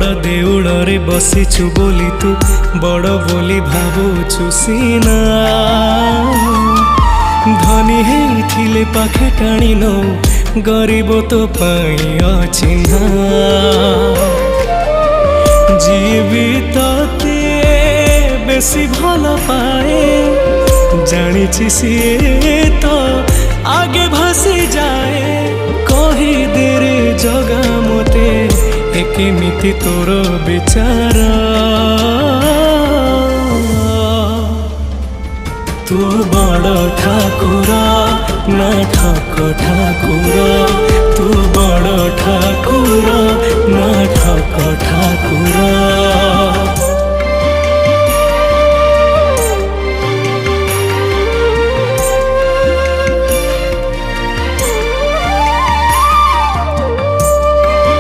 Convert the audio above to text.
बड़ देउଳରେ बसिछु बोली तू बड़ बोली भावुछु सीना धनी हेइथिले पाखे टाणी नौ गरीब तो पाई अचिन्हा जीवित बेसी भल पाए जानी सीए तो आगे भासी जाए कही दे रे जगा मते केमिति तोर विचार तू बड़ ठाकुर ना ठाक ठाकुर तू बड़ ठाकुर ना ठाक ठाकुर।